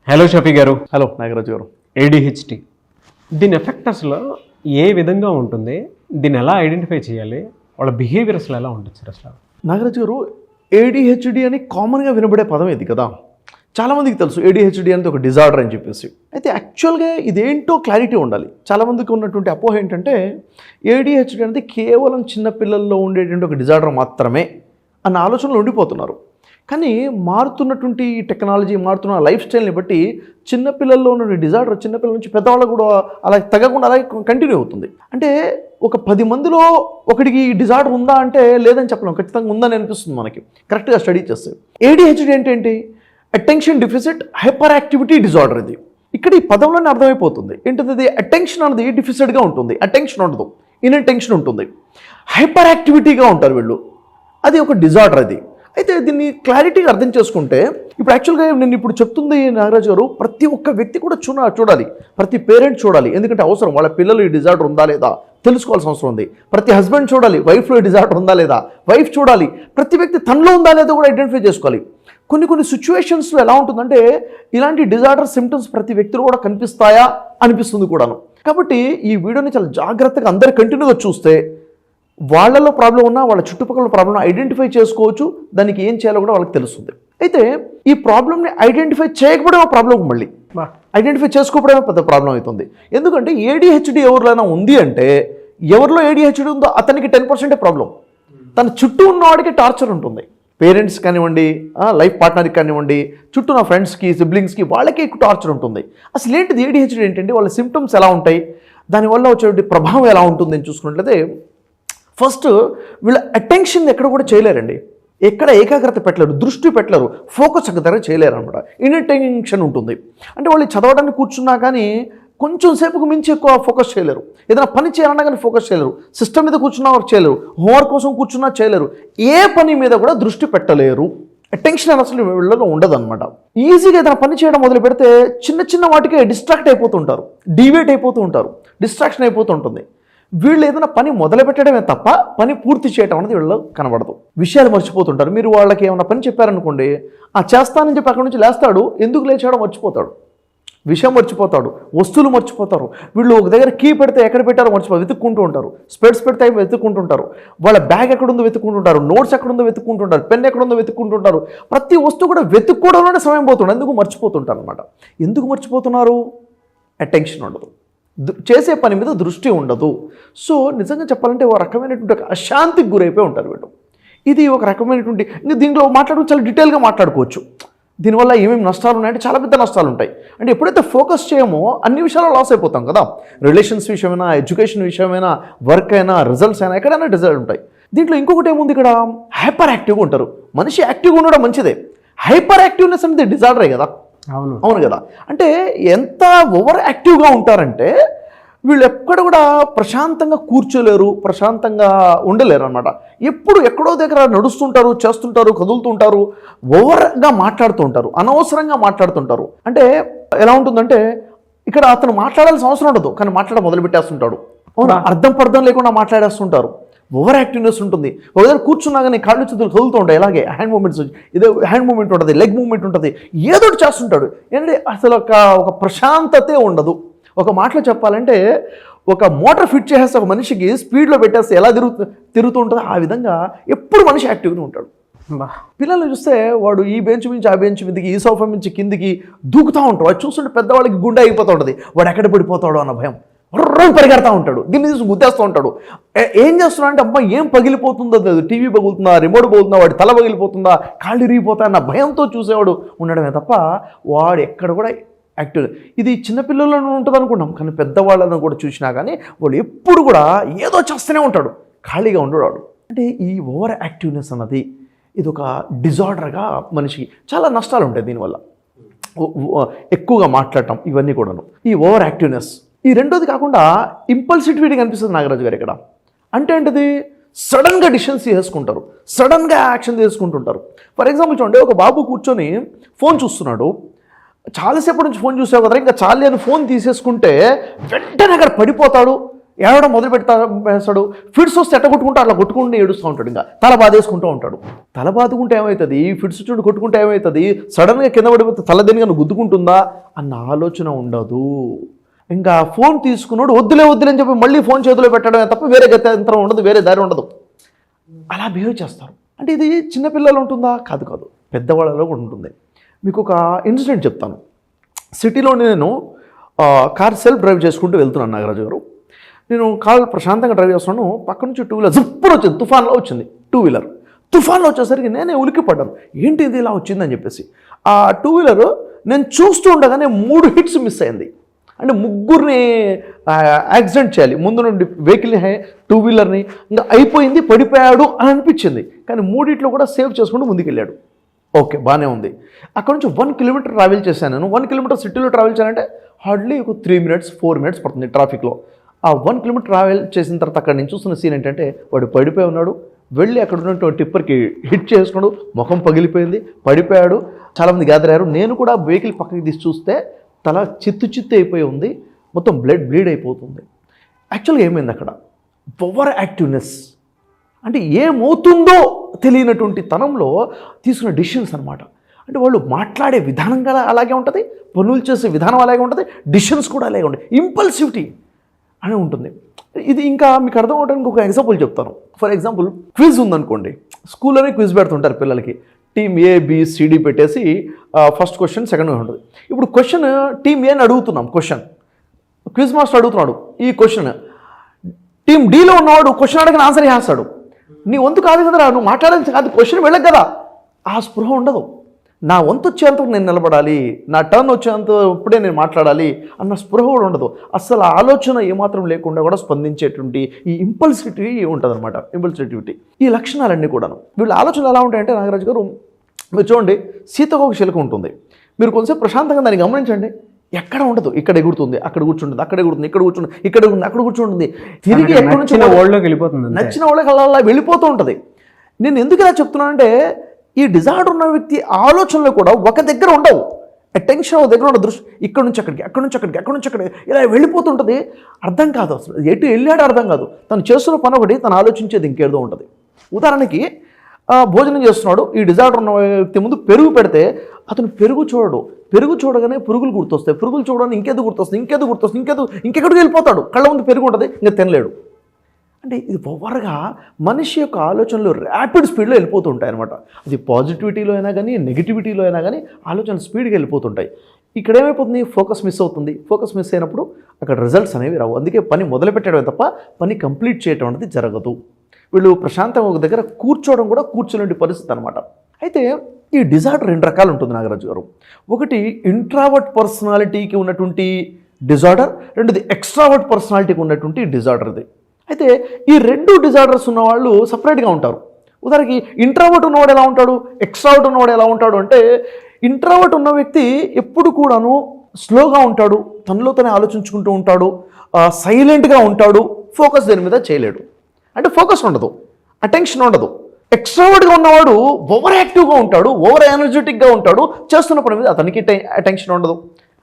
Hello Shafi గారు. Hello Nagaraju గారు. ADHD దీని ఎఫెక్ట్ అసలు ఏ విధంగా ఉంటుంది, దీన్ని ఎలా ఐడెంటిఫై చేయాలి, వాళ్ళ బిహేవియర్ అసలు ఎలా ఉంటుంది సార్? అసలు నాగరాజు గారు, ఏడిహెచ్డి అని కామన్గా వినబడే పదం ఇది కదా, చాలామందికి తెలుసు ఏడిహెచ్డి అనేది ఒక డిజార్డర్ అని చెప్పేసి. అయితే యాక్చువల్గా ఇదేంటో క్లారిటీ ఉండాలి. చాలామందికి ఉన్నటువంటి అపోహ ఏంటంటే ఏడిహెచ్డి అనేది కేవలం చిన్నపిల్లల్లో ఉండేటువంటి ఒక డిజార్డర్ మాత్రమే అన్న ఆలోచనలు ఉండిపోతున్నారు. కానీ మారుతున్నటువంటి టెక్నాలజీ, మారుతున్న లైఫ్ స్టైల్ని బట్టి చిన్నపిల్లల్లో ఉన్న డిజార్డర్ చిన్నపిల్లల నుంచి పెద్దవాళ్ళకు కూడా అలా తగ్గకుండా అలాగే కంటిన్యూ అవుతుంది. అంటే ఒక 10 మందిలో ఒకటికి డిజార్డర్ ఉందా అంటే లేదని చెప్పలేం, ఖచ్చితంగా ఉందని అనిపిస్తుంది మనకి కరెక్ట్గా స్టడీ చేస్తే. ఏడిహెచ్డి ఏంటి? Attention deficit hyper activity disorder. ఇది ఇక్కడ ఈ పదంలోనే అర్థమైపోతుంది. ఏంటది? అటెన్షన్ అనేది డెఫిసిట్గా ఉంటుంది, అటెన్షన్ ఉండదు, ఇన్అటెన్షన్ ఉంటుంది, హైపర్ యాక్టివిటీగా ఉంటారు వీళ్ళు. అది ఒక డిజార్డర్. అది అయితే దీన్ని క్లారిటీగా అర్థం చేసుకుంటే, ఇప్పుడు యాక్చువల్గా నేను ఇప్పుడు చెప్తుంది నాగరాజు గారు, ప్రతి ఒక్క వ్యక్తి కూడా చూడాలి, ప్రతి పేరెంట్ చూడాలి. ఎందుకంటే అవసరం, వాళ్ళ పిల్లలు ఈ డిజార్డర్ ఉందా లేదా తెలుసుకోవాల్సిన అవసరం ఉంది. ప్రతి హస్బెండ్ చూడాలి, వైఫ్లో ఈ డిజార్డర్ ఉందా లేదా, వైఫ్ చూడాలి, ప్రతి వ్యక్తి తనలో ఉందా లేదా కూడా ఐడెంటిఫై చేసుకోవాలి. కొన్ని సిచ్యువేషన్స్లో ఎలా ఉంటుందంటే ఇలాంటి డిజార్డర్ సిమ్టమ్స్ ప్రతి వ్యక్తిలో కూడా కనిపిస్తాయా అనిపిస్తుంది కూడాను. కాబట్టి ఈ వీడియోని చాలా జాగ్రత్తగా అందరు కంటిన్యూగా చూస్తే వాళ్ళలో ప్రాబ్లం ఉన్నా, వాళ్ళ చుట్టుపక్కల ప్రాబ్లం ఐడెంటిఫై చేసుకోవచ్చు, దానికి ఏం చేయాలో కూడా వాళ్ళకి తెలుస్తుంది. అయితే ఈ ప్రాబ్లమ్ని ఐడెంటిఫై చేయకపోవడం ప్రాబ్లం, మళ్ళీ ఐడెంటిఫై చేసుకోవడమే పెద్ద ప్రాబ్లం అవుతుంది. ఎందుకంటే ఏడిహెచ్డి ఎవరిలోనే ఉంది అంటే, ఎవరిలో ఏడిహెచ్డి ఉందో అతనికి 10% ప్రాబ్లం. తన చుట్టూ ఉన్నవాడికి టార్చర్ ఉంటుంది. పేరెంట్స్ కానివ్వండి, లైఫ్ పార్ట్నర్కి కానివ్వండి, చుట్టూ నా ఫ్రెండ్స్కి, సిబ్లింగ్స్కి, వాళ్ళకి ఎక్కువ టార్చర్ ఉంటుంది. అసలు ఏంటిది ఏడిహెచ్డి ఏంటంటే, వాళ్ళ సిమ్టమ్స్ ఎలా ఉంటాయి, దానివల్ల వచ్చే ప్రభావం ఎలా ఉంటుంది అని చూసుకున్నట్లయితే, ఫస్ట్ వీళ్ళ అటెన్షన్ ఎక్కడ కూడా చేయలేరండి, ఎక్కడ ఏకాగ్రత పెట్టలేరు, దృష్టి పెట్టలేరు, ఫోకస్ దగ్గర చేయలేరు అనమాట. ఇన్అటెన్షన్ ఉంటుంది. అంటే వాళ్ళు చదవడానికి కూర్చున్నా కానీ కొంచెం సేపుకు మించి ఎక్కువ ఫోకస్ చేయలేరు. ఏదైనా పని చేయాలన్నా కానీ ఫోకస్ చేయలేరు. సిస్టమ్ మీద కూర్చున్నా వర్క్ చేయలేరు, హోంవర్క్ కోసం కూర్చున్నా చేయలేరు, ఏ పని మీద కూడా దృష్టి పెట్టలేరు. అటెన్షన్ అసలు వీళ్ళలో ఉండదు అనమాట. ఈజీగా ఏదైనా పని చేయడం మొదలు పెడితే చిన్న వాటికే డిస్ట్రాక్ట్ అయిపోతూ ఉంటారు, డీవియేట్ అయిపోతూ ఉంటారు, డిస్ట్రాక్షన్ అయిపోతూ ఉంటుంది. వీళ్ళు ఏదైనా పని మొదలు పెట్టడమే తప్ప పని పూర్తి చేయడం అనేది వీళ్ళు కనబడదు. విషయాలు మర్చిపోతుంటారు. మీరు వాళ్ళకి ఏమైనా పని చెప్పారనుకోండి, చేస్తానని చెప్పి అక్కడి నుంచి లేస్తాడు, ఎందుకు లేచాడో మర్చిపోతాడు, విషయం మర్చిపోతాడు, వస్తువులు మర్చిపోతారు. వీళ్ళు ఒక దగ్గర కీ పెడితే ఎక్కడ పెట్టారో మర్చిపోతారు, వెతుక్కుంటూ ఉంటారు. స్పెడ్స్ పెడితే వెతుక్కుంటుంటారు, వాళ్ళ బ్యాగ్ ఎక్కడుందో వెతుక్కుంటుంటారు, నోట్స్ ఎక్కడుందో వెతుక్కుంటుంటారు, పెన్ ఎక్కడుందో వెతుక్కుంటుంటారు. ప్రతి వస్తువు కూడా వెతుక్కోవడంలోనే సమయం పోతుంది. ఎందుకు మర్చిపోతుంటారు అనమాట. ఎందుకు మర్చిపోతున్నారు? అటెన్షన్ ఉండదు, చేసే పని మీద దృష్టి ఉండదు. సో నిజంగా చెప్పాలంటే ఒక రకమైనటువంటి ఒక అశాంతికి గురైపోయి ఉంటారు వీళ్ళు. ఇది ఒక రకమైనటువంటి, ఇంకా దీంట్లో మాట్లాడుకో చాలా డీటెయిల్గా మాట్లాడుకోవచ్చు. దీనివల్ల ఏమేమి నష్టాలు ఉన్నాయంటే చాలా పెద్ద నష్టాలు ఉంటాయి. అంటే ఎప్పుడైతే ఫోకస్ చేయమో అన్ని విషయాల్లో లాస్ అయిపోతాం కదా. రిలేషన్స్ విషయమైనా, ఎడ్యుకేషన్ విషయమైనా, వర్క్ అయినా, రిజల్ట్స్ అయినా, ఎక్కడైనా డిజైర్ ఉంటాయి. దీంట్లో ఇంకొకటి ఏముంది, ఇక్కడ హైపర్ యాక్టివ్గా ఉంటారు. మనిషి యాక్టివ్గా ఉండడం మంచిదే, హైపర్ యాక్టివ్నెస్ అనేది డిజార్డరే కదా. అవును కదా. అంటే ఎంత ఓవర్ యాక్టివ్గా ఉంటారంటే వీళ్ళు ఎక్కడ కూడా ప్రశాంతంగా కూర్చోలేరు, ప్రశాంతంగా ఉండలేరు అనమాట. ఎప్పుడు ఎక్కడో దగ్గర నడుస్తుంటారు, చేస్తుంటారు, కదులుతుంటారు, ఓవర్గా మాట్లాడుతూ ఉంటారు, అనవసరంగా మాట్లాడుతుంటారు. అంటే ఎలా ఉంటుందంటే ఇక్కడ అతను మాట్లాడాల్సిన అవసరం ఉండదు, కానీ మాట్లాడ మొదలు పెట్టేస్తుంటాడు. అవునా, అర్థం లేకుండా మాట్లాడేస్తుంటారు. ఓవర్ యాక్టివ్నెస్ ఉంటుంది. ఒక దగ్గర కూర్చున్నా కానీ కాళ్ళు చేతులు కదులుతూ ఉంటాయి, అలాగే హ్యాండ్ మూమెంట్స్, ఇదే హ్యాండ్ మూమెంట్ ఉంటుంది, లెగ్ మూమెంట్ ఉంటుంది, ఏదో ఒకటి చేస్తుంటాడు. ఏంటంటే అసలు ఒక ప్రశాంతతే ఉండదు. ఒక మాటలో చెప్పాలంటే ఒక మోటార్ ఫిట్ చేసేస్తే ఒక మనిషికి స్పీడ్లో పెట్టేస్తే ఎలా తిరుగుతూ ఉంటుందో ఆ విధంగా ఎప్పుడు మనిషి యాక్టివ్గా ఉంటాడు. పిల్లల్ని చూస్తే వాడు ఈ బెంచ్ నుంచి ఆ బెంచ్ మీదకి, ఈ సోఫా నుంచి కిందికి దూకుతూ ఉంటాడు. అది చూస్తుంటే పెద్దవాళ్ళకి గుండె అయిపోతూ ఉంటుంది, వాడు ఎక్కడ పడిపోతాడో అన్న భయం. పరిగెడతా ఉంటాడు, దీన్ని తీసి గుద్దేస్తూ ఉంటాడు. ఏం చేస్తున్నా అంటే అమ్మ ఏం పగిలిపోతుందో, టీవీ పగులుతుందా, రిమోట్ పగులుతుందా, వాడి తల పగిలిపోతుందా, కాళ్ళు ఇరిగిపోతా అన్న భయంతో చూసేవాడు ఉండడమే తప్ప వాడు ఎక్కడ కూడా యాక్టివ్. ఇది చిన్నపిల్లలను ఉంటుంది అనుకుంటాం, కానీ పెద్దవాళ్ళను కూడా చూసినా కానీ వాడు ఎప్పుడు కూడా ఏదో చేస్తూనే ఉంటాడు, ఖాళీగా ఉండడు. అంటే ఈ ఓవర్ యాక్టివ్నెస్ అన్నది ఇది ఒక డిజార్డర్గా మనిషికి చాలా నష్టాలు ఉంటాయి. దీనివల్ల ఎక్కువగా మాట్లాడటం, ఇవన్నీ కూడాను ఈ ఓవర్ యాక్టివ్నెస్. ఈ రెండోది కాకుండా ఇంపల్సిటివిటీ కనిపిస్తుంది నాగరాజు గారు ఇక్కడ. అంటే ఏంటిది? సడన్గా డిసిషన్స్ చేసుకుంటారు, సడన్గా యాక్షన్ తీసుకుంటుంటారు. ఫర్ ఎగ్జాంపుల్ చూడండి, ఒక బాబు కూర్చొని ఫోన్ చూస్తున్నాడు, చాలాసేపటి నుంచి ఫోన్ చూసావు కదా, ఇంకా చాలే అని ఫోన్ తీసేసుకుంటే వెంటనే అక్కడ పడిపోతాడు, ఏడవడం మొదలు పెడతాడు. ఫిట్స్ వస్తే ఎట్ట కొట్టుకుంటూ అట్లా కొట్టుకుంటూ ఏడుస్తూ ఉంటాడు. ఇంకా తల బాధేసుకుంటూ ఉంటాడు. తల బాదుకుంటే ఏమవుతుంది, ఫిట్స్ చూడు కొట్టుకుంటే ఏమవుతుంది, సడన్గా కింద పడిపోతే తల దేనిగా గుద్దుకుంటుందా అన్న ఆలోచన ఉండదు. ఇంకా ఫోన్ తీసుకున్నాడు వద్దులే అని చెప్పి మళ్ళీ ఫోన్ చేతిలో పెట్టడమే తప్ప వేరే గత్యంతరం ఉండదు, వేరే దారి ఉండదు. అలా బిహేవ్ చేస్తారు. అంటే ఇది చిన్నపిల్లలు ఉంటుందా? కాదు, పెద్దవాళ్ళలో కూడా ఉంటుంది. మీకు ఒక ఇన్సిడెంట్ చెప్తాను. సిటీలోనే నేను కార్ సెల్ఫ్ డ్రైవ్ చేసుకుంటూ వెళ్తున్నాను నాగరాజు గారు. నేను కార్ ప్రశాంతంగా డ్రైవ్ చేస్తున్నాను. పక్క నుంచి టూ వీలర్ జప్పున వచ్చింది, తుఫాన్లో వచ్చింది. టూ వీలర్ తుఫాన్లో వచ్చేసరికి నేనే ఉలిక్కిపడ్డాను. ఏంటి ఇది ఇలా వచ్చిందని చెప్పేసి. ఆ టూ వీలర్ నేను చూస్తూ ఉండగానే 3 హిట్స్ మిస్ అయింది. అంటే ముగ్గురిని యాక్సిడెంట్ చేయాలి, ముందు నుండి వెహికల్ని టూ వీలర్ని, ఇంకా అయిపోయింది పడిపోయాడు అని అనిపించింది. కానీ 3 కూడా సేవ్ చేసుకుంటూ ముందుకెళ్ళాడు. ఓకే, బాగానే ఉంది. అక్కడ నుంచి 1 కిలోమీటర్ ట్రావెల్ చేశాను నేను. 1 కిలోమీటర్ సిటీలో ట్రావెల్ చేయాలంటే హార్డ్లీ ఒక 3 మినిట్స్ 4 మినిట్స్ పడుతుంది ట్రాఫిక్లో. ఆ 1 కిలోమీటర్ ట్రావెల్ చేసిన తర్వాత అక్కడ నేను చూస్తున్న సీన్ ఏంటంటే వాడు పడిపోయి ఉన్నాడు. వెళ్ళి అక్కడ ఉన్నటువంటి టిప్పర్కి హిట్ చేసుకున్నాడు, ముఖం పగిలిపోయింది, పడిపోయాడు. చాలామంది గ్యాదర్ అయ్యారు. నేను కూడా వెహికల్ పక్కకి తీసి చూస్తే తల చిత్తు అయిపోయి ఉంది, మొత్తం బ్లీడ్ అయిపోతుంది. యాక్చువల్గా ఏమైంది అక్కడ? ఓవర్ యాక్టివ్నెస్, అంటే ఏమవుతుందో తెలియనటువంటి తనంలో తీసుకున్న డిసిషన్స్ అనమాట. అంటే వాళ్ళు మాట్లాడే విధానంగా అలాగే ఉంటుంది, పనులు చేసే విధానం అలాగే ఉంటుంది, డిసిషన్స్ కూడా అలాగే ఉంటాయి. ఇంపల్సివిటీ అని ఉంటుంది. ఇది ఇంకా మీకు అర్థం అవడానికి ఒక ఎగ్జాంపుల్ చెప్తాను. ఫర్ ఎగ్జాంపుల్ క్విజ్ ఉందనుకోండి, స్కూల్లోనే క్విజ్ పెడుతుంటారు పిల్లలకి. టీమ్ ABCD పెట్టేసి ఫస్ట్ క్వశ్చన్ సెకండ్ ఉంటుంది. ఇప్పుడు క్వశ్చన్ టీమ్ ఏని అడుగుతున్నాం, క్విజ్ మాస్టర్ అడుగుతున్నాడు ఈ క్వశ్చన్. టీమ్ Dలో ఉన్నవాడు క్వశ్చన్ అడిగిన ఆన్సర్ చేస్తాడు. నీ వంతు కాదు కదరా, నువ్వు మాట్లాడేది కాదు, క్వశ్చన్ వెళ్ళదు కదా. ఆ స్పృహ ఉండదు. నా వంతు వచ్చేంతకు నేను నిలబడాలి, నా టర్న్ వచ్చేంత ఇప్పుడే నేను మాట్లాడాలి అన్న స్పృహ కూడా ఉండదు. అసలు ఆలోచన ఏమాత్రం లేకుండా కూడా స్పందించేటువంటి ఈ ఇంపల్సివిటీ ఉంటుంది అనమాట. ఇంపల్సివిటీ, ఈ లక్షణాలన్నీ కూడాను. వీళ్ళ ఆలోచనలు ఎలా ఉంటాయంటే నాగరాజు గారు, మీరు చూడండి, సీతకొక చిలుక ఉంటుంది. మీరు కొంచెం ప్రశాంతంగా దాన్ని గమనించండి. ఎక్కడ ఉండదు, ఇక్కడ ఎగురుతుంది, అక్కడ కూర్చుంటుంది, అక్కడ ఎగురుతుంది, ఇక్కడ కూర్చుంటుంది, ఇక్కడ ఎగురుతుంది, అక్కడ కూర్చుంటుంది, తిరిగి ఎక్కడి నుంచి వరల్డ్లోకి వెళ్ళిపోతుంది, నచ్చిన వాళ్ళకి అలా వెళ్ళిపోతూ ఉంటుంది. నేను ఎందుకు ఇలా చెప్తున్నానంటే, ఈ డిజార్డర్ ఉన్న వ్యక్తి ఆలోచనలు కూడా ఒక దగ్గర ఉండవు. అటెన్షన్ ఒక దగ్గర ఉండదు. దృష్టి ఇక్కడ నుంచి అక్కడికి, అక్కడి నుంచి అక్కడికి, అక్కడి నుంచి అక్కడికి ఇలా వెళ్ళిపోతుంటుంది. అర్థం కాదు, అసలు ఎటు వెళ్ళాడో అర్థం కాదు. తను చేస్తున్న పని ఒకటి, తను ఆలోచించేది ఇంకేదో ఉంటుంది. ఉదాహరణకి భోజనం చేస్తున్నాడు, ఈ డిజార్డర్ ఉన్న వ్యక్తి ముందు పెరుగు పెడితే అతను పెరుగు చూడడు. పెరుగు చూడగానే పురుగులు గుర్తొస్తాయి, పురుగులు చూడగానే ఇంకెక్కడికి వెళ్ళిపోతాడు. కళ్ళ ముందు పెరుగు ఉంటుంది, ఇంకా తినలేడు. అంటే ఇది ఓవర్గా మనిషి యొక్క ఆలోచనలు ర్యాపిడ్ స్పీడ్లో వెళ్ళిపోతుంటాయి అనమాట. అది పాజిటివిటీలో అయినా కానీ నెగిటివిటీలో అయినా కానీ ఆలోచనలు స్పీడ్గా వెళ్ళిపోతుంటాయి. ఇక్కడ ఏమైపోతుంది, ఫోకస్ మిస్ అవుతుంది. ఫోకస్ మిస్ అయినప్పుడు అక్కడ రిజల్ట్స్ అనేవి రావు. అందుకే పని మొదలు పెట్టడమే తప్ప పని కంప్లీట్ చేయడం అనేది జరగదు. వీళ్ళు ప్రశాంతంగా ఒక దగ్గర కూర్చోవడం కూడా కూర్చోలేని పరిస్థితి అనమాట. అయితే ఈ డిజార్డర్ 2 రకాలు ఉంటుంది నాగరాజు గారు. ఒకటి ఇంట్రావర్ట్ పర్సనాలిటీకి ఉన్నటువంటి డిజార్డర్, రెండోది ఎక్స్ట్రావర్ట్ పర్సనాలిటీకి ఉన్నటువంటి డిజార్డర్. ఇది అయితే ఈ 2 డిజార్డర్స్ ఉన్నవాళ్ళు సపరేట్గా ఉంటారు. ఉదాహరణకి ఇంట్రావర్ట్ ఉన్నవాడు ఎలా ఉంటాడు, ఎక్స్ట్రావర్ట్ ఉన్నవాడు ఎలా ఉంటాడు అంటే, ఇంట్రావర్ట్ ఉన్న వ్యక్తి ఎప్పుడు కూడాను స్లోగా ఉంటాడు, తనలో తనే ఆలోచించుకుంటూ ఉంటాడు, సైలెంట్గా ఉంటాడు, ఫోకస్ దేని మీద చేయలేడు. అంటే ఫోకస్ ఉండదు, అటెన్షన్ ఉండదు. ఎక్స్ట్రావర్ట్గా ఉన్నవాడు ఓవర్ యాక్టివ్గా ఉంటాడు, ఓవర్ ఎనర్జెటిక్గా ఉంటాడు, చేస్తున్న పని మీద అతనికి అటెన్షన్ ఉండదు.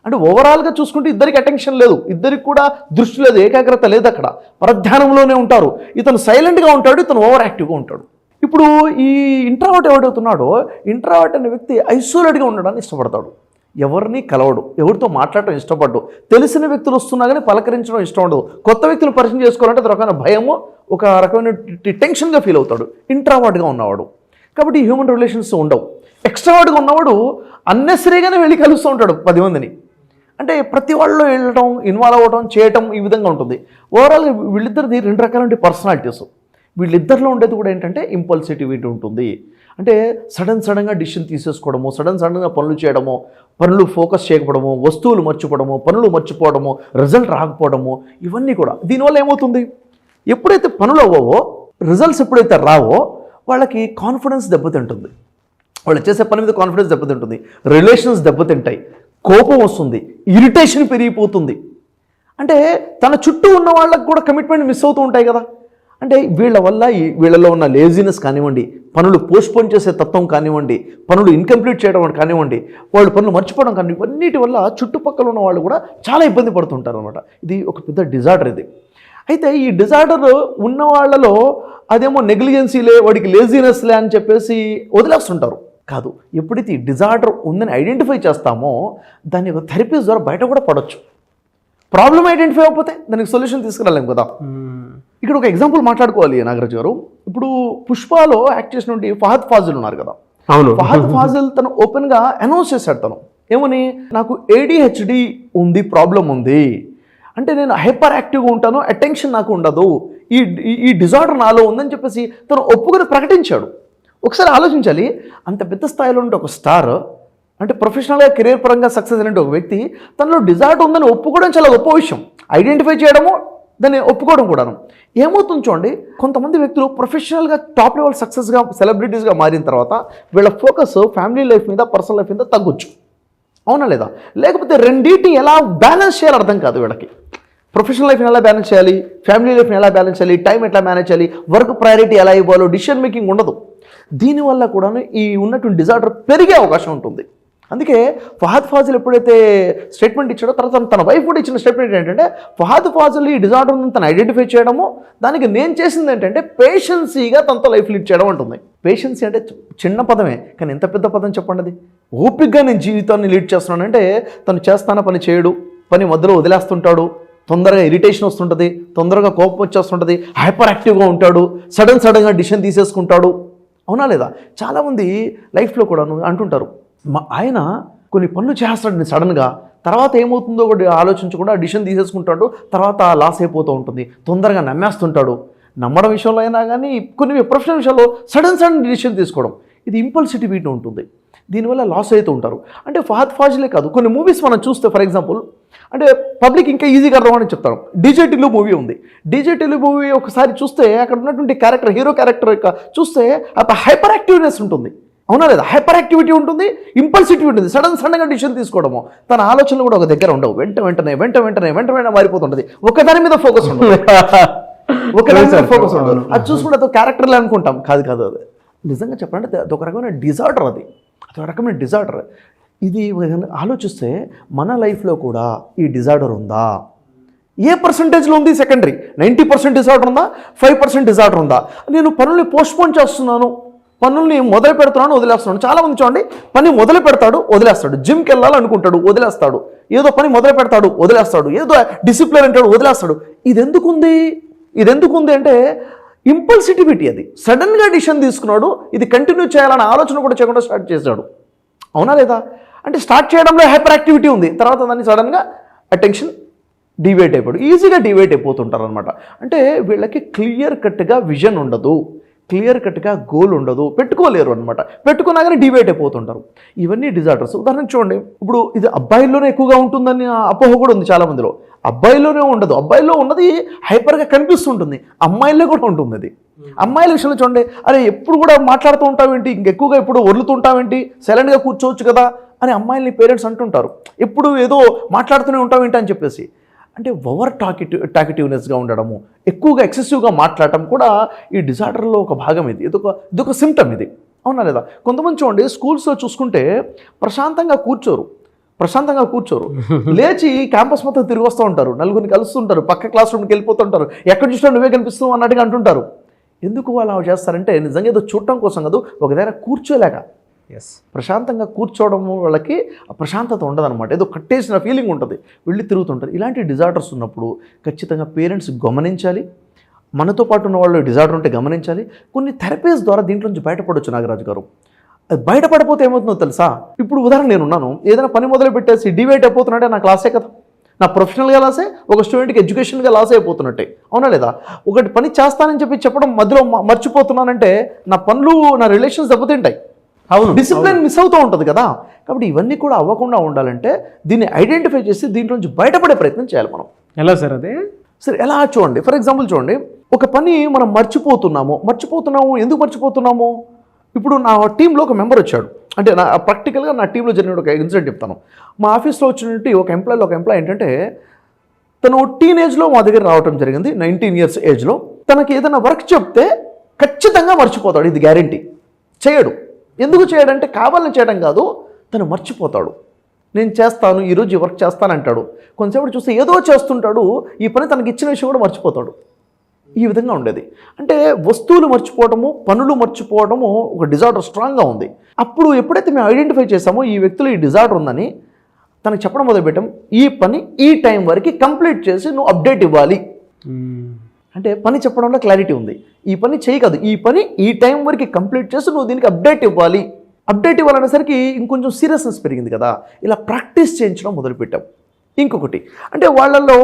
అంటే ఓవరాల్గా చూసుకుంటే ఇద్దరికి అటెన్షన్ లేదు, ఇద్దరికి కూడా దృష్టి లేదు, ఏకాగ్రత లేదు. అక్కడ పరధ్యానంలోనే ఉంటారు. ఇతను సైలెంట్గా ఉంటాడు, ఇతను ఓవర్ యాక్టివ్గా ఉంటాడు. ఇప్పుడు ఈ ఇంట్రావర్ట్ ఎవడవుతున్నాడో, ఇంట్రావర్ట్ అనే వ్యక్తి ఐసోలేట్గా ఉండడాన్ని ఇష్టపడతాడు. ఎవరిని కలవడు, ఎవరితో మాట్లాడటం ఇష్టపడ్డు, తెలిసిన వ్యక్తులు వస్తున్నా కానీ పలకరించడం ఇష్టం ఉండదు. కొత్త వ్యక్తులు పరిచయం చేసుకోవాలంటే ఒక రకమైన భయము, ఒక రకమైన టెన్షన్గా ఫీల్ అవుతాడు ఇంట్రావర్ట్గా ఉన్నవాడు. కాబట్టి హ్యూమన్ రిలేషన్స్ ఉండవు. ఎక్స్ట్రావర్ట్గా ఉన్నవాడు అన్నెసరీగానే వెళ్ళి కలుస్తూ ఉంటాడు 10 మందిని. అంటే ప్రతి వాళ్ళలో వెళ్ళడం, ఇన్వాల్వ్ అవ్వడం, చేయటం ఈ విధంగా ఉంటుంది. ఓవరాల్గా వీళ్ళిద్దరిది 2 రకాల పర్సనాలిటీస్. వీళ్ళిద్దరిలో ఉండేది కూడా ఏంటంటే ఇంపల్సిటివిటీ ఉంటుంది. అంటే సడన్గా డిసిషన్ తీసేసుకోవడము, సడన్గా పనులు చేయడము, పనులు ఫోకస్ చేయకపోవడము, వస్తువులు మర్చిపోవడము, పనులు మర్చిపోవడము, రిజల్ట్ రాకపోవడము, ఇవన్నీ కూడా. దీనివల్ల ఏమవుతుంది, ఎప్పుడైతే పనులు అవ్వవో, రిజల్ట్స్ ఎప్పుడైతే రావో, వాళ్ళకి కాన్ఫిడెన్స్ దెబ్బతింటుంది. వాళ్ళు చేసే పని మీద కాన్ఫిడెన్స్ దెబ్బతింటుంది, రిలేషన్స్ దెబ్బతింటాయి, కోపం వస్తుంది, ఇరిటేషన్ పెరిగిపోతుంది. అంటే తన చుట్టూ ఉన్న వాళ్ళకి కూడా కమిట్మెంట్ మిస్ అవుతూ ఉంటాయి కదా. అంటే వీళ్ళ వల్ల వీళ్ళలో ఉన్న లేజినెస్ కానివ్వండి, పనులు పోస్ట్పోన్ చేసే తత్వం కానివ్వండి, పనులు ఇన్కంప్లీట్ చేయడం కానివ్వండి, వాళ్ళు పనులు మర్చిపోవడం కానీ, ఇవన్నిటి వల్ల చుట్టుపక్కల ఉన్న వాళ్ళు కూడా చాలా ఇబ్బంది పడుతుంటారు అనమాట. ఇది ఒక పెద్ద డిజార్డర్ ఇది. అయితే ఈ డిజార్డర్ ఉన్న వాళ్ళలో అదేమో నెగ్లిజెన్సీలే, వాడికి లేజినెస్లే అని చెప్పేసి వదిలేస్తుంటారు. కాదు, ఎప్పుడైతే ఈ డిజార్డర్ ఉందని ఐడెంటిఫై చేస్తామో దాన్ని ఒక థెరపీస్ ద్వారా బయట కూడా పడవచ్చు. ప్రాబ్లం ఐడెంటిఫై అయిపోతే దానికి సొల్యూషన్ తీసుకురాలేం కదా. ఇక్కడ ఒక ఎగ్జాంపుల్ మాట్లాడుకోవాలి నాగరాజు గారు. ఇప్పుడు పుష్పలో యాక్ట్ చేసినటువంటి ఫహద్ ఫాజిల్ ఉన్నారు కదా. అవును. ఫహద్ ఫాజిల్ తను ఓపెన్గా అనౌన్స్ చేశాడు. తను ఏమని, నాకు ADHD ఉంది, ప్రాబ్లం ఉంది, అంటే నేను హైపర్ యాక్టివ్గా ఉంటాను, అటెన్షన్ నాకు ఉండదు, ఈ డిజార్డర్ నాలో ఉందని చెప్పేసి తను ఒప్పుకొని ప్రకటించాడు. ఒకసారి ఆలోచించాలి, అంత పెద్ద స్థాయిలో ఉంటే ఒక స్టార్, అంటే ప్రొఫెషనల్గా కెరీర్ పరంగా సక్సెస్ అయినట్టు ఒక వ్యక్తి తనలో డిజార్డర్ ఉందని ఒప్పుకోవడం చాలా గొప్ప విషయం. ఐడెంటిఫై చేయడము, దాన్ని ఒప్పుకోవడం కూడాను. ఏమవుతుంది చూడండి, కొంతమంది వ్యక్తులు ప్రొఫెషనల్గా టాప్ లెవెల్ సక్సెస్గా సెలబ్రిటీస్గా మారిన తర్వాత వీళ్ళ ఫోకస్ ఫ్యామిలీ లైఫ్ మీద, పర్సనల్ లైఫ్ మీద తగ్గొచ్చు. అవునా లేదా? లేకపోతే రెండింటిని ఎలా బ్యాలెన్స్ చేయాలి అర్థం కాదు వీళ్ళకి. ప్రొఫెషనల్ లైఫ్ని ఎలా బ్యాలెన్స్ చేయాలి, ఫ్యామిలీ లైఫ్ని ఎలా బ్యాలెన్స్ చేయాలి, టైం ఎట్లా మేనేజ్ చేయాలి, వర్క్ ప్రయారిటీ ఎలా ఇవ్వాలో డిసిషన్ మేకింగ్ ఉండదు. దీనివల్ల కూడా ఈ ఉన్నటువంటి డిజార్డర్ పెరిగే అవకాశం ఉంటుంది. అందుకే ఫహద్ ఫాజిల్ ఎప్పుడైతే స్టేట్మెంట్ ఇచ్చాడో, తర్వాత తన వైఫ్ కూడా ఇచ్చిన స్టేట్మెంట్ ఏంటంటే, ఫహద్ ఫాజిల్ ఈ డిజార్డర్ని తను ఐడెంటిఫై చేయడము, దానికి నేను చేసింది ఏంటంటే పేషెన్సీగా తనతో లైఫ్ లీడ్ చేయడం ఉంటుంది. పేషెన్సీ అంటే చిన్న పదమే, కానీ ఎంత పెద్ద పదం చెప్పండి అది. ఓపికగా నేను జీవితాన్ని లీడ్ చేస్తున్నానంటే, తను చేస్తాన పని చేయడు, పని మధ్యలో వదిలేస్తుంటాడు, తొందరగా ఇరిటేషన్ వస్తుంటుంది, తొందరగా కోపం వచ్చేస్తుంటుంది, హైపర్ యాక్టివ్గా ఉంటాడు, సడన్గా డిసిషన్ తీసేసుకుంటాడు. అవునా లేదా? చాలామంది లైఫ్లో కూడా అంటుంటారు, ఆయన కొన్ని పనులు చేస్తాడు సడన్గా, తర్వాత ఏమవుతుందో కూడా ఆలోచించకుండా డిసిషన్ తీసేసుకుంటాడు, తర్వాత లాస్ అయిపోతూ ఉంటుంది, తొందరగా నమ్మేస్తుంటాడు. నమ్మడం విషయంలో అయినా కానీ కొన్ని ప్రొఫెషనల్ విషయాల్లో సడన్ డిసిషన్ తీసుకోవడం, ఇది ఇంపల్సిటివిటీ ఉంటుంది. దీనివల్ల లాస్ అవుతూ ఉంటారు. అంటే ఫహద్ ఫాజిలే కాదు, కొన్ని మూవీస్ మనం చూస్తే, ఫర్ ఎగ్జాంపుల్, అంటే పబ్లిక్ ఇంకా ఈజీగా అర్థమని చెప్తాను. డీజే టిల్లు మూవీ ఉంది. డీజే టిల్లు మూవీ ఒకసారి చూస్తే అక్కడ ఉన్నటువంటి క్యారెక్టర్, హీరో క్యారెక్టర్ యొక్క చూస్తే అక్కడ హైపర్ యాక్టివ్నెస్ ఉంటుంది. అవునా లేదా? హైపర్ యాక్టివిటీ ఉంటుంది, ఇంపల్సిటివిటీ ఉంటుంది, సడన్గా డిసిషన్ తీసుకోవడము. తన ఆలోచనలు కూడా ఒక దగ్గర ఉండవు, వెంటనే మారిపోతుంటుంది. ఒకదాని మీద ఫోకస్ ఉంటుంది, ఒకదాని మీద ఫోకస్ ఉండదు. అది చూసుకుంటే అదో క్యారెక్టర్లే అనుకుంటాం. కాదు, అది నిజంగా చెప్పాలంటే అదొక రకమైన డిజార్డర్. అదొక రకమైన డిజార్డర్. ఇది ఆలోచిస్తే మన లైఫ్లో కూడా ఈ డిజార్డర్ ఉందా? ఏ పర్సంటేజ్లో ఉంది? సెకండరీ. 90% డిజార్డర్ ఉందా? 5% డిజార్డర్ ఉందా? నేను పనుల్ని పోస్ట్పోన్ చేస్తున్నాను, పనుల్ని మొదలు పెడుతున్నాను, వదిలేస్తున్నాను. చాలామంది చూడండి, పని మొదలు పెడతాడు, వదిలేస్తాడు. జిమ్కి వెళ్ళాలనుకుంటాడు, వదిలేస్తాడు. ఏదో పని మొదలు పెడతాడు, వదిలేస్తాడు. ఏదో డిసిప్లిన్ అంటాడు, వదిలేస్తాడు. ఇది ఎందుకుంది అంటే ఇంపల్సిటివిటీ. అది సడన్గా డిసిషన్ తీసుకున్నాడు, ఇది కంటిన్యూ చేయాలన్న ఆలోచన కూడా చేయకుండా స్టార్ట్ చేశాడు. అవునా లేదా? అంటే స్టార్ట్ చేయడంలో హైపర్ యాక్టివిటీ ఉంది, తర్వాత దాన్ని సడన్గా అటెన్షన్ డివైట్ అయిపోయాడు, ఈజీగా డివైట్ అయిపోతుంటారు అనమాట. అంటే వీళ్ళకి క్లియర్ కట్గా విజన్ ఉండదు, క్లియర్ కట్గా గోల్ ఉండదు, పెట్టుకోలేరు అనమాట. పెట్టుకున్నా కానీ డివైట్ అయిపోతుంటారు. ఇవన్నీ డిజార్డర్స్. ఉదాహరణ చూడండి, ఇప్పుడు ఇది అబ్బాయిల్లోనే ఎక్కువగా ఉంటుందని అపోహ కూడా ఉంది చాలా మందిలో. అబ్బాయిల్లోనే ఉండదు, అబ్బాయిల్లో ఉన్నది హైపర్గా కనిపిస్తుంటుంది, అమ్మాయిల్లో కూడా ఉంటుంది. అది అమ్మాయిల విషయంలో చూడండి, అరే ఎప్పుడు కూడా మాట్లాడుతూ ఉంటావేంటి, ఇంకెక్కువగా ఎప్పుడు వదులుతూ ఉంటావేంటి, సైలెంట్గా కూర్చోవచ్చు కదా అని అమ్మాయిల్ని పేరెంట్స్ అంటుంటారు. ఎప్పుడు ఏదో మాట్లాడుతూనే ఉంటావేంటి అని చెప్పేసి. అంటే ఓవర్ టాకిటివ్నెస్గా ఉండడము, ఎక్కువగా ఎక్సెసివ్గా మాట్లాడటం కూడా ఈ డిజార్డర్లో ఒక భాగం. ఇదొక సిమ్టమ్ ఇది. అవునా లేదా? కొంతమంది చూడండి, స్కూల్స్లో చూసుకుంటే ప్రశాంతంగా కూర్చోరు, లేచి క్యాంపస్ మొత్తం తిరిగి వస్తూ ఉంటారు, నలుగురిని కలుస్తుంటారు, పక్క క్లాస్ రూమ్కి వెళ్ళిపోతుంటారు, ఎక్కడ చూసినా నువ్వే కనిపిస్తావు అన్నట్టుగా అంటుంటారు. ఎందుకు వాళ్ళు అలా చేస్తారంటే నిజంగా ఏదో చూడటం కోసం కాదు, ఒక దగ్గర కూర్చోలేక. ప్రశాంతంగా కూర్చోవడం వాళ్ళకి ప్రశాంతత ఉండదన్నమాట, ఏదో కట్టేసిన ఫీలింగ్ ఉంటుంది, వెళ్ళి తిరుగుతుంటారు. ఇలాంటి డిజార్డర్స్ ఉన్నప్పుడు ఖచ్చితంగా పేరెంట్స్ గమనించాలి, మనతో పాటు ఉన్న వాళ్ళు డిజార్డర్ ఉంటే గమనించాలి. కొన్ని థెరపీస్ ద్వారా దీంట్లో నుంచి బయటపడవచ్చు నాగరాజు గారు. బయటపడిపోతే ఏమవుతుందో తెలుసా? ఇప్పుడు ఉదాహరణ నేనున్నాను, ఏదైనా పని మొదలు పెట్టేసి డివైట్ అయిపోతున్నట్టే నా క్లాసే కదా, నా ప్రొఫెషనల్గా లాసే, ఒక స్టూడెంట్కి ఎడ్యుకేషన్గా లాస్ అయిపోతున్నట్టే. అవునా లేదా? ఒకటి పని చేస్తానని చెప్పడం మధ్యలో మర్చిపోతున్నానంటే నా పనులు, నా రిలేషన్స్ దెబ్బతింటాయి, డిసిప్లిన్ మిస్ అవుతూ ఉంటుంది కదా. కాబట్టి ఇవన్నీ కూడా అవ్వకుండా ఉండాలంటే దీన్ని ఐడెంటిఫై చేసి దీంట్లో నుంచి బయటపడే ప్రయత్నం చేయాలి మనం. ఎలా సార్ అది? సరే, ఎలా చూడండి, ఫర్ ఎగ్జాంపుల్ చూడండి, ఒక పని మనం మర్చిపోతున్నాము. ఎందుకు మర్చిపోతున్నాము? ఇప్పుడు నా టీంలో ఒక మెంబర్ వచ్చాడు, అంటే ప్రాక్టికల్గా నా టీంలో జరిగిన ఒక ఇన్సిడెంట్ చెప్తాను. మా ఆఫీస్లో వచ్చినట్టు ఒక ఎంప్లాయ్ ఏంటంటే, తను టీనేజ్లో మా దగ్గర రావడం జరిగింది, 19 years ఏజ్లో. తనకి ఏదైనా వర్క్ చెప్తే ఖచ్చితంగా మర్చిపోతాడు, ఇది గ్యారంటీ. చేయడు. ఎందుకు చేయడంటే కావాలని చేయడం కాదు, తను మర్చిపోతాడు. నేను చేస్తాను, ఈరోజు ఈ వర్క్ చేస్తానంటాడు. కొంతసేపు చూస్తే ఏదో చేస్తుంటాడు, ఈ పని తనకి ఇచ్చిన విషయం కూడా మర్చిపోతాడు. ఈ విధంగా ఉండేది. అంటే వస్తువులు మర్చిపోవడము, పనులు మర్చిపోవడము ఒక డిజార్డర్ స్ట్రాంగ్గా ఉంది. అప్పుడు ఎప్పుడైతే మేము ఐడెంటిఫై చేసామో ఈ వ్యక్తులు ఈ డిజార్డర్ ఉందని తనకు చెప్పడం మొదలుపెట్టాం. ఈ పని ఈ టైం వరకు కంప్లీట్ చేసి నువ్వు అప్డేట్ ఇవ్వాలి. అంటే పని చెప్పడంలో క్లారిటీ ఉంది. ఈ పని చేయకదు, ఈ పని ఈ టైం వరకు కంప్లీట్ చేసి నువ్వు దీనికి అప్డేట్ ఇవ్వాలి. అప్డేట్ ఇవ్వాలనేసరికి ఇంకొంచెం సీరియస్నెస్ పెరిగింది కదా, ఇలా ప్రాక్టీస్ చేయించడం మొదలుపెట్టాం. ఇంకొకటి అంటే వాళ్ళల్లో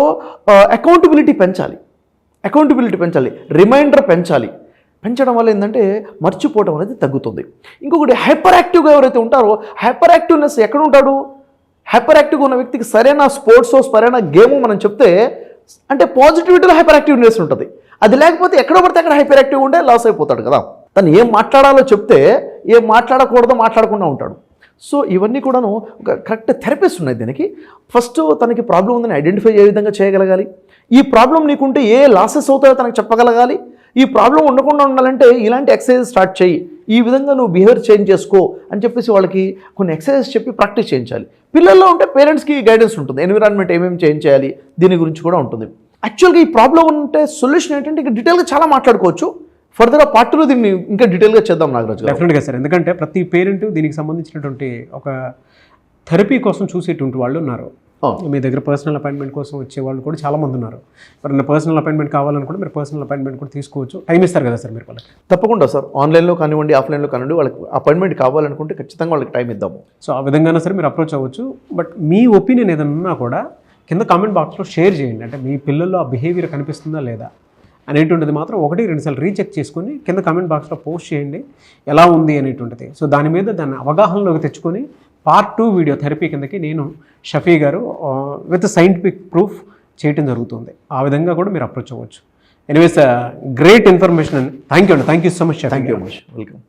అకౌంటబిలిటీ పెంచాలి, రిమైండర్ పెంచాలి. పెంచడం వల్ల ఏంటంటే మర్చిపోవడం అనేది తగ్గుతుంది. ఇంకొకటి హైపర్ యాక్టివ్గా ఎవరైతే ఉంటారో, హైపర్ యాక్టివ్నెస్ ఎక్కడ ఉంటాడు? హైపర్ యాక్టివ్గా ఉన్న వ్యక్తికి సరైన స్పోర్ట్స్, సరైన గేమ్ మనం చెప్తే అంటే పాజిటివిటీలో హైపర్ యాక్టివ్నెస్ ఉంటుంది. అది లేకపోతే ఎక్కడో పడితే అక్కడ హైపర్ యాక్టివ్ ఉంటే లాస్ అయిపోతాడు కదా. తను ఏం మాట్లాడాలో చెప్తే ఏం మాట్లాడకూడదో మాట్లాడకుండా ఉంటాడు. సో ఇవన్నీ కూడాను ఒక కరెక్ట్ థెరపీస్ ఉన్నాయి దీనికి. ఫస్ట్ తనకి ప్రాబ్లం ఉందని ఐడెంటిఫై ఏ విధంగా చేయగలగాలి, ఈ ప్రాబ్లం నీకుంటే ఏ లాసెస్ అవుతాయో తనకు చెప్పగలగాలి. ఈ ప్రాబ్లం ఉండకుండా ఉండాలంటే ఇలాంటి ఎక్సర్సైజ్ స్టార్ట్ చేయి, ఈ విధంగా నువ్వు బిహేవియర్ చేంజ్ చేసుకో అని చెప్పేసి వాళ్ళకి కొన్ని ఎక్సర్సైజ్ చెప్పి ప్రాక్టీస్ చేయించాలి. పిల్లల్లో ఉంటే పేరెంట్స్కి గైడెన్స్ ఉంటుంది, ఎన్విరాన్మెంట్ ఏమేమి చేంజ్ చేయాలి దీని గురించి కూడా ఉంటుంది. యాక్చువల్గా ఈ ప్రాబ్లం ఉంటే సొల్యూషన్ ఏంటంటే ఇంకా డీటెయిల్గా చాలా మాట్లాడుకోవచ్చు. ఫర్దర్గా పార్ట్ 2 దీన్ని ఇంకా డీటెయిల్గా చేద్దాం నాగరాజు గారు. డెఫినెట్గా సార్, ఎందుకంటే ప్రతి పేరెంట్ దీనికి సంబంధించినటువంటి ఒక థెరపీ కోసం చూసేటువంటి వాళ్ళు ఉన్నారు. మీ దగ్గర పర్సనల్ అపాయింట్మెంట్ కోసం వచ్చే వాళ్ళు కూడా చాలామంది ఉన్నారు. మరి పర్సనల్ అపాయింట్మెంట్ కావాలనుకుంటే మీరు పర్సనల్ అపాయింట్మెంట్ కూడా తీసుకోవచ్చు. టైం ఇస్తారు కదా సార్ మీరు వాళ్ళకి? తప్పకుండా సార్, ఆన్లైన్లో కానివ్వండి, ఆఫ్లైన్లో కానివ్వండి, వాళ్ళకి అపాయింట్మెంట్ కావాలనుకుంటే ఖచ్చితంగా వాళ్ళకి టైం ఇద్దాము. సో ఆ విధంగానే సరే మీరు అప్రోచ్ అవ్వచ్చు. బట్ మీ ఒపీనియన్ ఏదైనా ఉన్నా కూడా కింద కామెంట్ బాక్స్లో షేర్ చేయండి. అంటే మీ పిల్లల్లో ఆ బిహేవియర్ కనిపిస్తుందా లేదా అనేటువంటిది మాత్రం 1-2 సార్లు రీచెక్ చేసుకొని కింద కామెంట్ బాక్స్లో పోస్ట్ చేయండి ఎలా ఉంది అనేటువంటిది. సో దాని మీద దాన్ని అవగాహనలోకి తెచ్చుకొని పార్ట్ 2 వీడియో థెరపీ కిందకి నేను షఫీ గారు విత్ సైంటిఫిక్ ప్రూఫ్ చేయటం జరుగుతుంది. ఆ విధంగా కూడా మీరు అప్రోచ్ అవ్వచ్చు. ఎనీవేస్ గ్రేట్ ఇన్ఫర్మేషన్ అండి. Thank you so much. Thank you welcome.